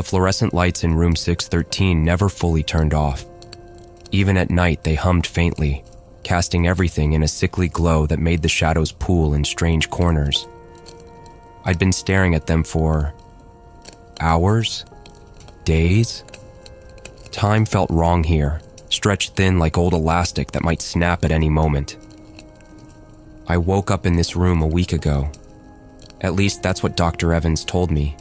The fluorescent lights in room 613 never fully turned off. Even at night, they hummed faintly, casting everything in a sickly glow that made the shadows pool in strange corners. I'd been staring at them for hours? Days? Time felt wrong here, stretched thin like old elastic that might snap at any moment. I woke up in this room a week ago. At least that's what Dr. Evans told me.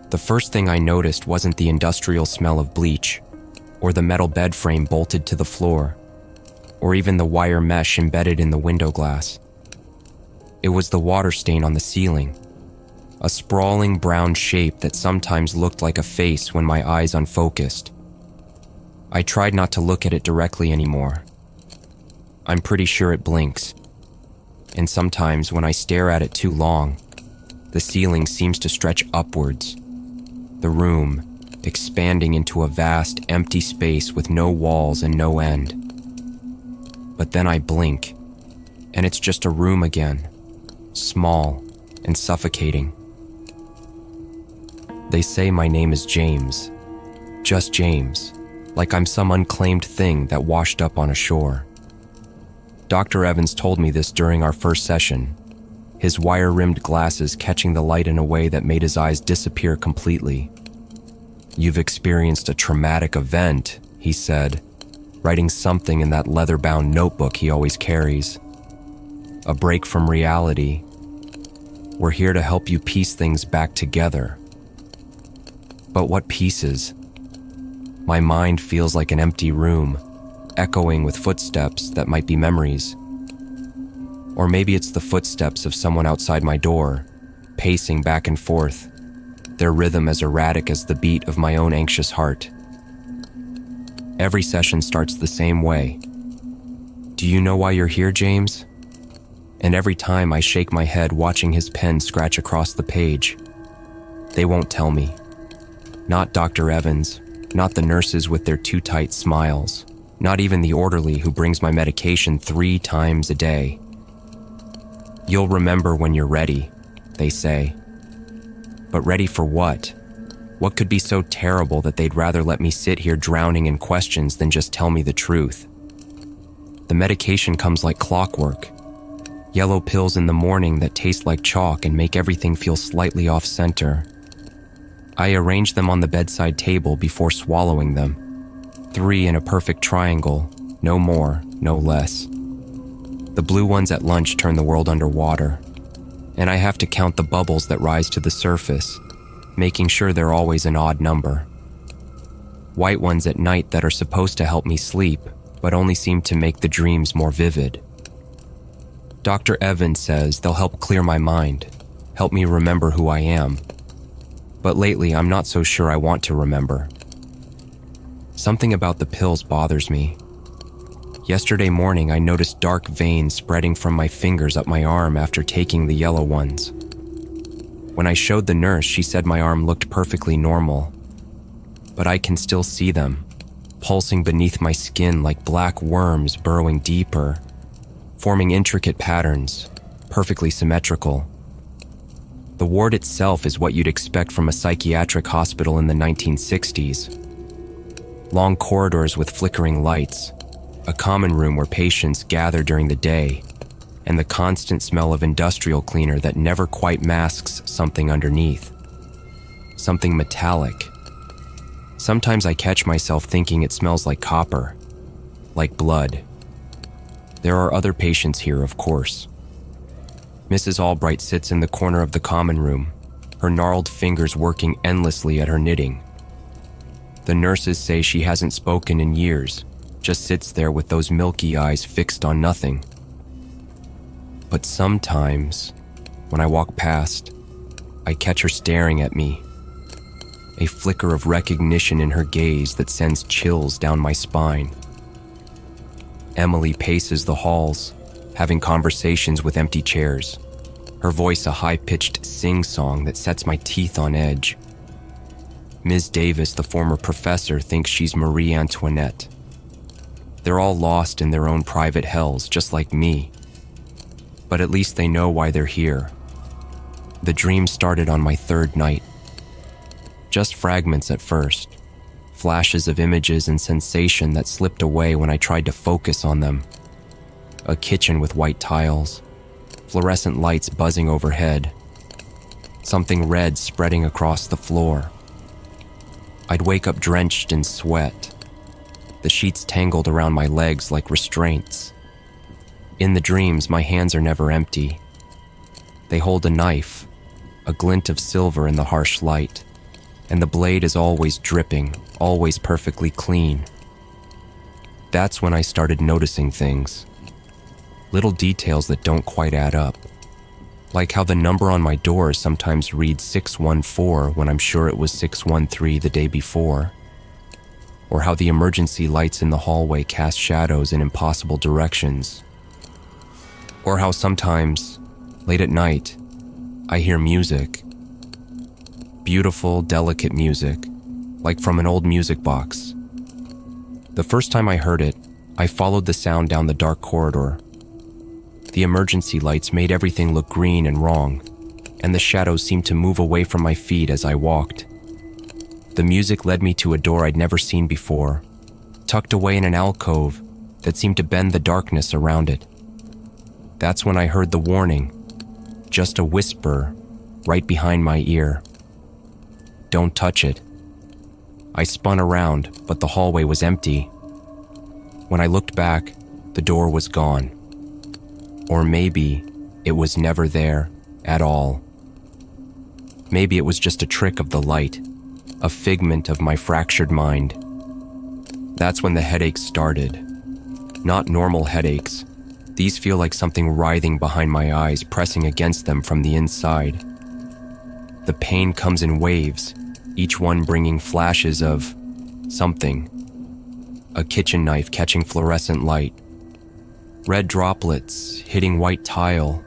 The first thing I noticed wasn't the industrial smell of bleach, or the metal bed frame bolted to the floor, or even the wire mesh embedded in the window glass. It was the water stain on the ceiling, a sprawling brown shape that sometimes looked like a face when my eyes unfocused. I tried not to look at it directly anymore. I'm pretty sure it blinks, and sometimes when I stare at it too long, the ceiling seems to stretch upwards, the room expanding into a vast, empty space with no walls and no end. But then I blink, and it's just a room again, small and suffocating. They say my name is James, just James, like I'm some unclaimed thing that washed up on a shore. Dr. Evans told me this during our first session, his wire-rimmed glasses catching the light in a way that made his eyes disappear completely. "You've experienced a traumatic event," he said, writing something in that leather-bound notebook he always carries. "A break from reality. We're here to help you piece things back together." But what pieces? My mind feels like an empty room, echoing with footsteps that might be memories. Or maybe it's the footsteps of someone outside my door, pacing back and forth, their rhythm as erratic as the beat of my own anxious heart. Every session starts the same way. "Do you know why you're here, James?" And every time I shake my head watching his pen scratch across the page. They won't tell me. Not Dr. Evans, not the nurses with their too tight smiles, not even the orderly who brings my medication 3 times a day. "You'll remember when you're ready," they say. But ready for what? What could be so terrible that they'd rather let me sit here drowning in questions than just tell me the truth? The medication comes like clockwork. Yellow pills in the morning that taste like chalk and make everything feel slightly off-center. I arrange them on the bedside table before swallowing them. 3 in a perfect triangle, no more, no less. The blue ones at lunch turn the world underwater, and I have to count the bubbles that rise to the surface, making sure they're always an odd number. White ones at night that are supposed to help me sleep, but only seem to make the dreams more vivid. Dr. Evans says they'll help clear my mind, help me remember who I am. But lately, I'm not so sure I want to remember. Something about the pills bothers me. Yesterday morning, I noticed dark veins spreading from my fingers up my arm after taking the yellow ones. When I showed the nurse, she said my arm looked perfectly normal. But I can still see them, pulsing beneath my skin like black worms burrowing deeper, forming intricate patterns, perfectly symmetrical. The ward itself is what you'd expect from a psychiatric hospital in the 1960s. Long corridors with flickering lights, a common room where patients gather during the day, and the constant smell of industrial cleaner that never quite masks something underneath. Something metallic. Sometimes I catch myself thinking it smells like copper, like blood. There are other patients here, of course. Mrs. Albright sits in the corner of the common room, her gnarled fingers working endlessly at her knitting. The nurses say she hasn't spoken in years, just sits there with those milky eyes fixed on nothing. But sometimes, when I walk past, I catch her staring at me, a flicker of recognition in her gaze that sends chills down my spine. Emily paces the halls, having conversations with empty chairs, her voice a high-pitched sing-song that sets my teeth on edge. Ms. Davis, the former professor, thinks she's Marie Antoinette. They're all lost in their own private hells, just like me. But at least they know why they're here. The dream started on my 3rd night. Just fragments at first, flashes of images and sensation that slipped away when I tried to focus on them. A kitchen with white tiles, fluorescent lights buzzing overhead, something red spreading across the floor. I'd wake up drenched in sweat, the sheets tangled around my legs like restraints. In the dreams, my hands are never empty. They hold a knife, a glint of silver in the harsh light, and the blade is always dripping, always perfectly clean. That's when I started noticing things. Little details that don't quite add up. Like how the number on my door sometimes reads 614 when I'm sure it was 613 the day before. Or how the emergency lights in the hallway cast shadows in impossible directions. Or how sometimes, late at night, I hear music. Beautiful, delicate music, like from an old music box. The first time I heard it, I followed the sound down the dark corridor. The emergency lights made everything look green and wrong, and the shadows seemed to move away from my feet as I walked. The music led me to a door I'd never seen before, tucked away in an alcove that seemed to bend the darkness around it. That's when I heard the warning, just a whisper right behind my ear. Don't touch it. I spun around, but the hallway was empty. When I looked back, the door was gone. Or maybe it was never there at all. Maybe it was just a trick of the light, a figment of my fractured mind. That's when the headaches started. Not normal headaches. These feel like something writhing behind my eyes, pressing against them from the inside. The pain comes in waves, each one bringing flashes of something. A kitchen knife catching fluorescent light. Red droplets hitting white tile.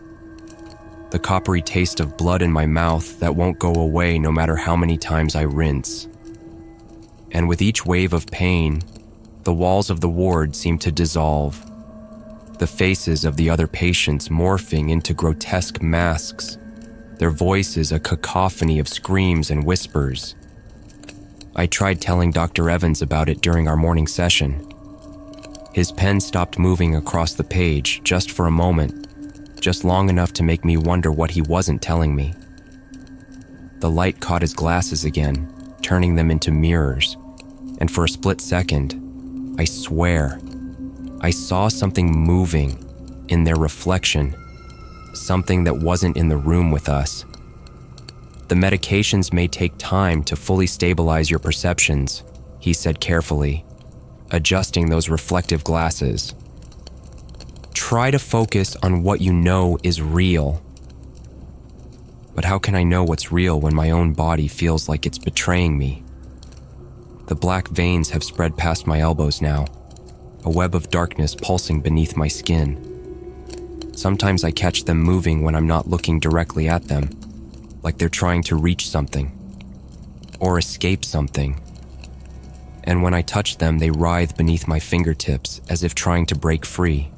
The coppery taste of blood in my mouth that won't go away no matter how many times I rinse. And with each wave of pain, the walls of the ward seem to dissolve. The faces of the other patients morphing into grotesque masks, their voices a cacophony of screams and whispers. I tried telling Dr. Evans about it during our morning session. His pen stopped moving across the page just for a moment, just long enough to make me wonder what he wasn't telling me. The light caught his glasses again, turning them into mirrors, and for a split second, I swear, I saw something moving in their reflection, something that wasn't in the room with us. The medications may take time to fully stabilize your perceptions, he said carefully, adjusting those reflective glasses. Try to focus on what you know is real. But how can I know what's real when my own body feels like it's betraying me? The black veins have spread past my elbows now, a web of darkness pulsing beneath my skin. Sometimes I catch them moving when I'm not looking directly at them, like they're trying to reach something, or escape something. And when I touch them, they writhe beneath my fingertips as if trying to break free.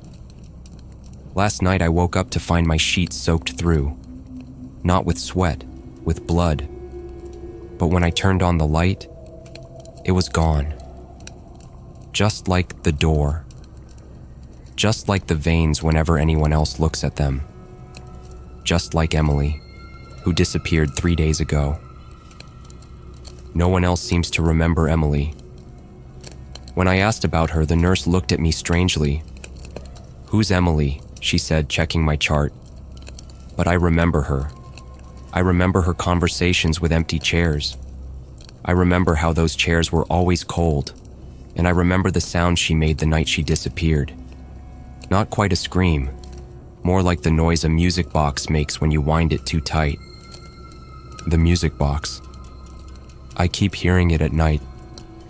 Last night I woke up to find my sheets soaked through, not with sweat, with blood. But when I turned on the light, it was gone. Just like the door. Just like the veins whenever anyone else looks at them. Just like Emily, who disappeared 3 days ago. No one else seems to remember Emily. When I asked about her, the nurse looked at me strangely. "Who's Emily?" she said, checking my chart. But I remember her. I remember her conversations with empty chairs. I remember how those chairs were always cold, and I remember the sound she made the night she disappeared. Not quite a scream, more like the noise a music box makes when you wind it too tight. The music box. I keep hearing it at night,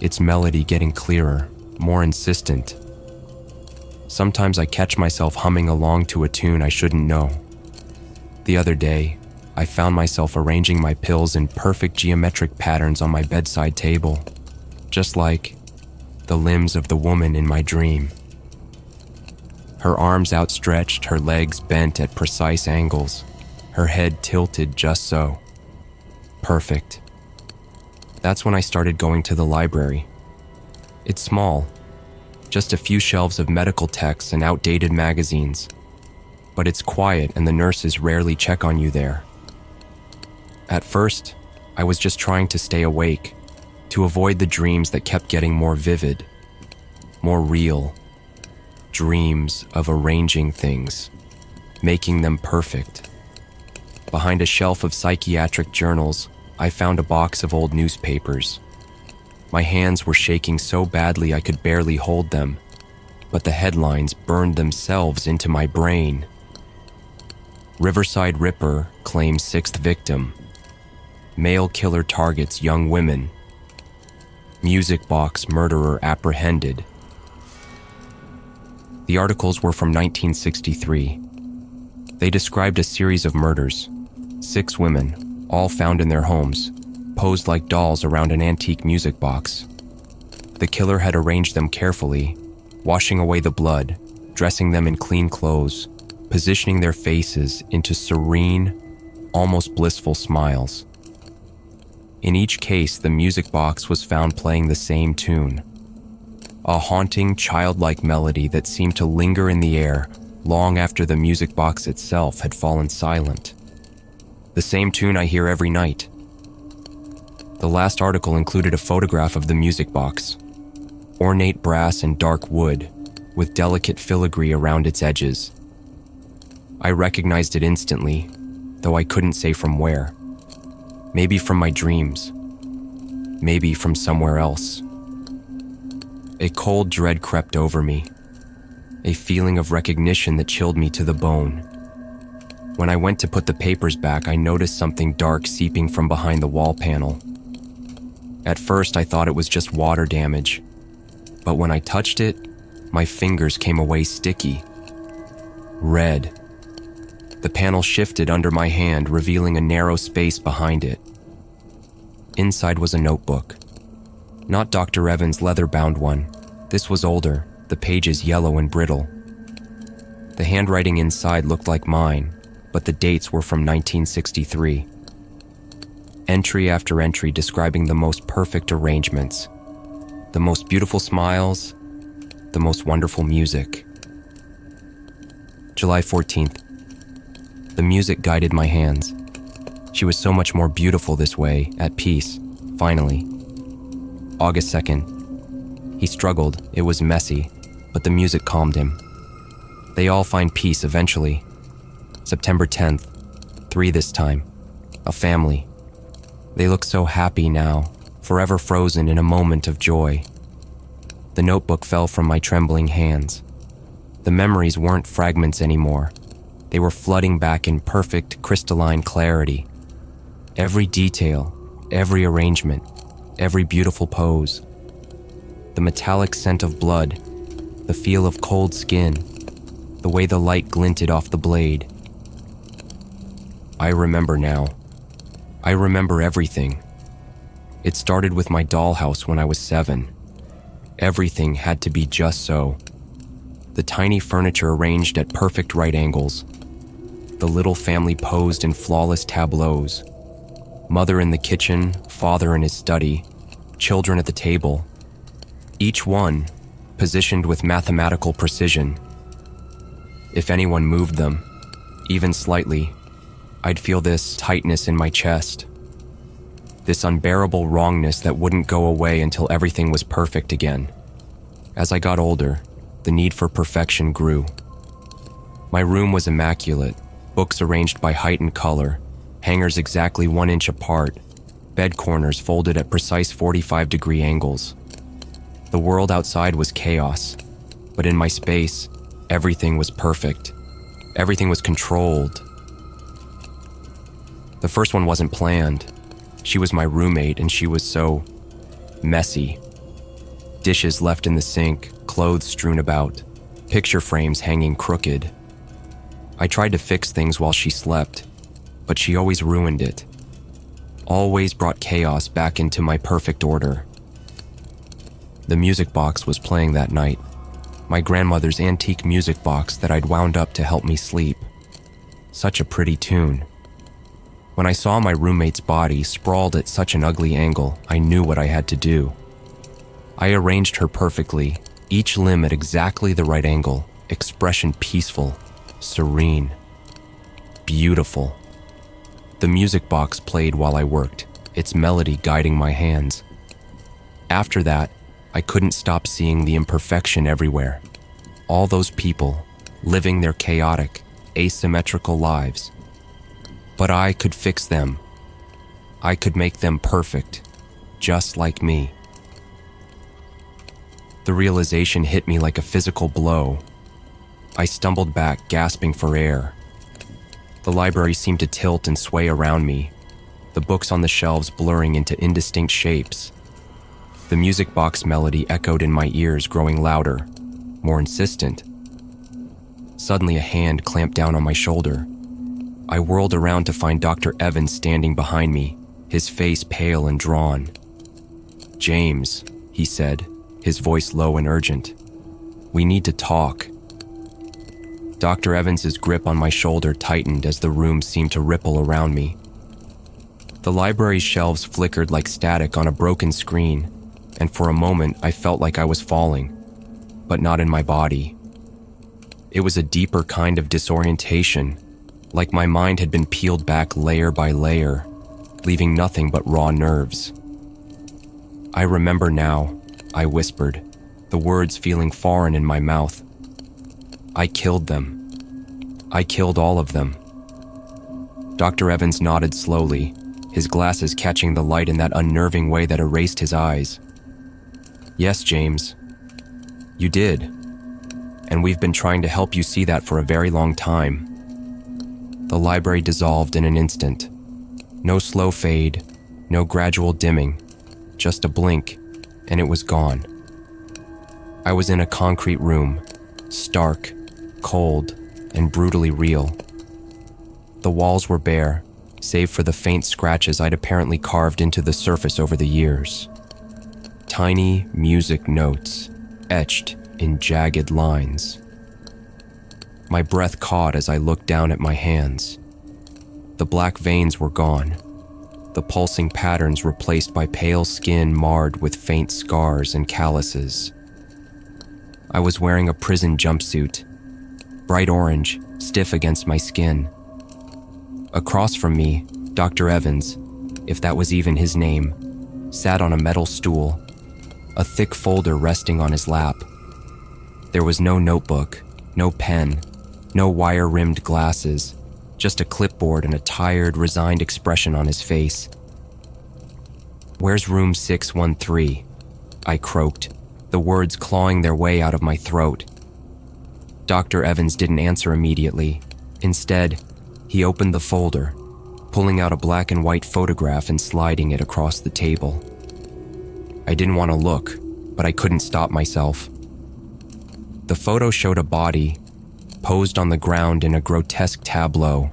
its melody getting clearer, more insistent. Sometimes I catch myself humming along to a tune I shouldn't know. The other day, I found myself arranging my pills in perfect geometric patterns on my bedside table, just like the limbs of the woman in my dream. Her arms outstretched, her legs bent at precise angles, her head tilted just so. Perfect. That's when I started going to the library. It's small, just a few shelves of medical texts and outdated magazines. But it's quiet and the nurses rarely check on you there. At first, I was just trying to stay awake, to avoid the dreams that kept getting more vivid, more real. Dreams of arranging things, making them perfect. Behind a shelf of psychiatric journals, I found a box of old newspapers. My hands were shaking so badly I could barely hold them, but the headlines burned themselves into my brain. Riverside Ripper claims sixth victim. Male killer targets young women. Music box murderer apprehended. The articles were from 1963. They described a series of murders. 6 women, all found in their homes, posed like dolls around an antique music box. The killer had arranged them carefully, washing away the blood, dressing them in clean clothes, positioning their faces into serene, almost blissful smiles. In each case, the music box was found playing the same tune. A haunting, childlike melody that seemed to linger in the air long after the music box itself had fallen silent. The same tune I hear every night. The last article included a photograph of the music box. Ornate brass and dark wood, with delicate filigree around its edges. I recognized it instantly, though I couldn't say from where. Maybe from my dreams. Maybe from somewhere else. A cold dread crept over me, a feeling of recognition that chilled me to the bone. When I went to put the papers back, I noticed something dark seeping from behind the wall panel. At first, I thought it was just water damage, but when I touched it, my fingers came away sticky. Red. The panel shifted under my hand, revealing a narrow space behind it. Inside was a notebook. Not Dr. Evans' leather-bound one. This was older, the pages yellow and brittle. The handwriting inside looked like mine, but the dates were from 1963. Entry after entry describing the most perfect arrangements, the most beautiful smiles, the most wonderful music. July 14th. The music guided my hands. She was so much more beautiful this way, at peace, finally. August 2nd. He struggled, it was messy, but the music calmed him. They all find peace eventually. September 10th. 3 this time. A family. They look so happy now, forever frozen in a moment of joy. The notebook fell from my trembling hands. The memories weren't fragments anymore. They were flooding back in perfect, crystalline clarity. Every detail, every arrangement, every beautiful pose. The metallic scent of blood, the feel of cold skin, the way the light glinted off the blade. I remember now. I remember everything. It started with my dollhouse when I was 7. Everything had to be just so. The tiny furniture arranged at perfect right angles. The little family posed in flawless tableaus. Mother in the kitchen, father in his study, children at the table. Each one positioned with mathematical precision. If anyone moved them, even slightly, I'd feel this tightness in my chest. This unbearable wrongness that wouldn't go away until everything was perfect again. As I got older, the need for perfection grew. My room was immaculate, books arranged by height and color, hangers exactly 1 inch apart, bed corners folded at precise 45-degree angles. The world outside was chaos, but in my space, everything was perfect. Everything was controlled. The first one wasn't planned. She was my roommate, and she was so messy. Dishes left in the sink, clothes strewn about, picture frames hanging crooked. I tried to fix things while she slept, but she always ruined it. Always brought chaos back into my perfect order. The music box was playing that night. My grandmother's antique music box that I'd wound up to help me sleep. Such a pretty tune. When I saw my roommate's body sprawled at such an ugly angle, I knew what I had to do. I arranged her perfectly, each limb at exactly the right angle, expression peaceful, serene, beautiful. The music box played while I worked, its melody guiding my hands. After that, I couldn't stop seeing the imperfection everywhere. All those people, living their chaotic, asymmetrical lives. But I could fix them. I could make them perfect, just like me. The realization hit me like a physical blow. I stumbled back, gasping for air. The library seemed to tilt and sway around me, the books on the shelves blurring into indistinct shapes. The music box melody echoed in my ears, growing louder, more insistent. Suddenly, a hand clamped down on my shoulder. I whirled around to find Dr. Evans standing behind me, his face pale and drawn. "James," he said, his voice low and urgent. "We need to talk." Dr. Evans's grip on my shoulder tightened as the room seemed to ripple around me. The library's shelves flickered like static on a broken screen, and for a moment I felt like I was falling, but not in my body. It was a deeper kind of disorientation, like my mind had been peeled back layer by layer, leaving nothing but raw nerves. "I remember now," I whispered, the words feeling foreign in my mouth. "I killed them. I killed all of them." Dr. Evans nodded slowly, his glasses catching the light in that unnerving way that erased his eyes. "Yes, James. You did. And we've been trying to help you see that for a very long time." The library dissolved in an instant. No slow fade, no gradual dimming, just a blink, and it was gone. I was in a concrete room, stark, cold, and brutally real. The walls were bare, save for the faint scratches I'd apparently carved into the surface over the years. Tiny music notes, etched in jagged lines. My breath caught as I looked down at my hands. The black veins were gone, the pulsing patterns replaced by pale skin marred with faint scars and calluses. I was wearing a prison jumpsuit, bright orange, stiff against my skin. Across from me, Dr. Evans, if that was even his name, sat on a metal stool, a thick folder resting on his lap. There was no notebook, no pen, no wire-rimmed glasses, just a clipboard and a tired, resigned expression on his face. "Where's room 613? I croaked, the words clawing their way out of my throat. Dr. Evans didn't answer immediately. Instead, he opened the folder, pulling out a black and white photograph and sliding it across the table. I didn't want to look, but I couldn't stop myself. The photo showed a body, posed on the ground in a grotesque tableau,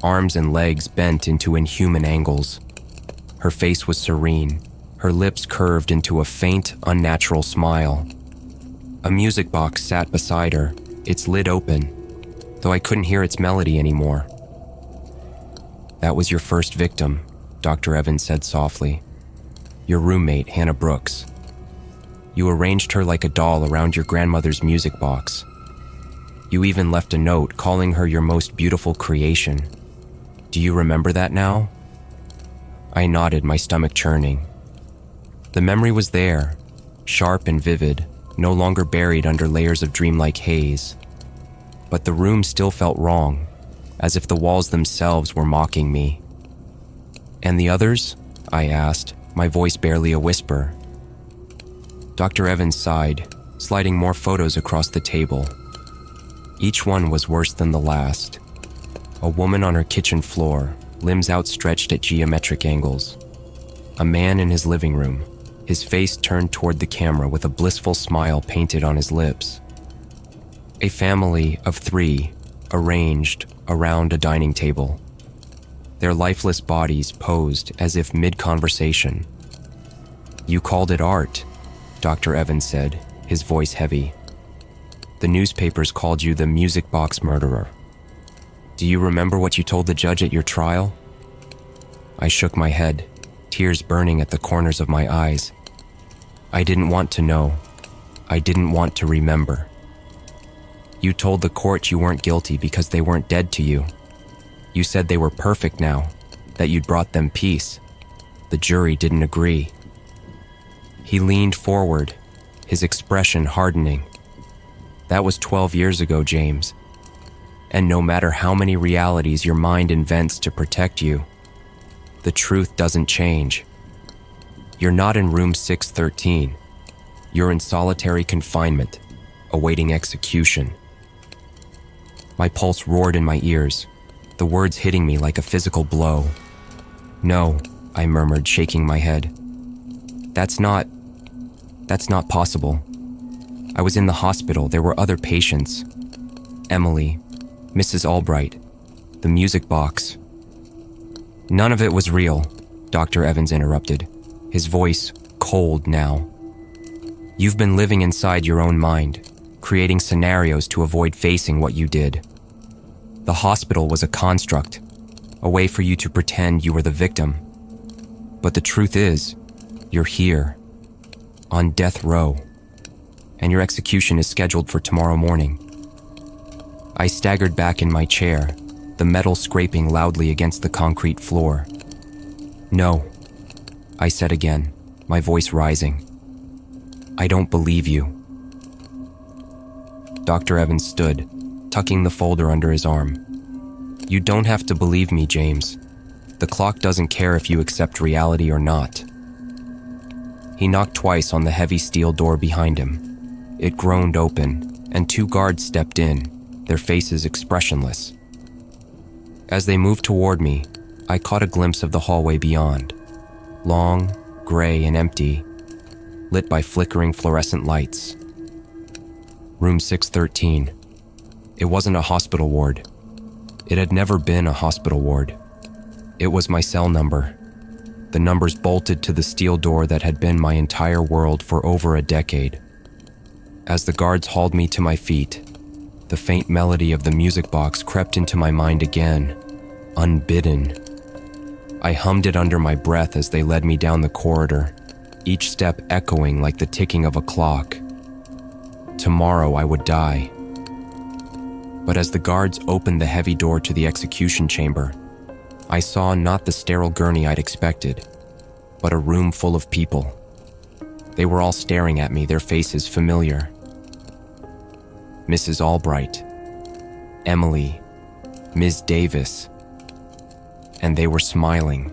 arms and legs bent into inhuman angles. Her face was serene, her lips curved into a faint, unnatural smile. A music box sat beside her, its lid open, though I couldn't hear its melody anymore. "That was your first victim," Dr. Evans said softly. "Your roommate, Hannah Brooks. You arranged her like a doll around your grandmother's music box. You even left a note calling her your most beautiful creation. Do you remember that now?" I nodded, my stomach churning. The memory was there, sharp and vivid, no longer buried under layers of dreamlike haze. But the room still felt wrong, as if the walls themselves were mocking me. "And the others?" I asked, my voice barely a whisper. Dr. Evans sighed, sliding more photos across the table. Each one was worse than the last. A woman on her kitchen floor, limbs outstretched at geometric angles. A man in his living room, his face turned toward the camera with a blissful smile painted on his lips. A family of 3, arranged around a dining table. Their lifeless bodies posed as if mid-conversation. "You called it art," Dr. Evans said, his voice heavy. "The newspapers called you the music box murderer. Do you remember what you told the judge at your trial?" I shook my head, tears burning at the corners of my eyes. I didn't want to know. I didn't want to remember. You told the court you weren't guilty because they weren't dead to you. You said they were perfect now, that you'd brought them peace. The jury didn't agree. He leaned forward, his expression hardening. That was 12 years ago, James. And no matter how many realities your mind invents to protect you, the truth doesn't change. You're not in room 613. You're in solitary confinement, awaiting execution. My pulse roared in my ears, the words hitting me like a physical blow. No, I murmured, shaking my head. That's not possible. I was in the hospital. There were other patients. Emily, Mrs. Albright, the music box. None of it was real, Dr. Evans interrupted, his voice cold now. You've been living inside your own mind, creating scenarios to avoid facing what you did. The hospital was a construct, a way for you to pretend you were the victim. But the truth is, you're here, on death row, and your execution is scheduled for tomorrow morning. I staggered back in my chair, the metal scraping loudly against the concrete floor. No, I said again, my voice rising. I don't believe you. Dr. Evans stood, tucking the folder under his arm. You don't have to believe me, James. The clock doesn't care if you accept reality or not. He knocked twice on the heavy steel door behind him. It groaned open, and 2 guards stepped in, their faces expressionless. As they moved toward me, I caught a glimpse of the hallway beyond. Long, gray, and empty, lit by flickering fluorescent lights. Room 613. It wasn't a hospital ward. It had never been a hospital ward. It was my cell number. The numbers bolted to the steel door that had been my entire world for over a decade. As the guards hauled me to my feet, the faint melody of the music box crept into my mind again, unbidden. I hummed it under my breath as they led me down the corridor, each step echoing like the ticking of a clock. Tomorrow I would die. But as the guards opened the heavy door to the execution chamber, I saw not the sterile gurney I'd expected, but a room full of people. They were all staring at me, their faces familiar. Mrs. Albright, Emily, Ms. Davis, and they were smiling.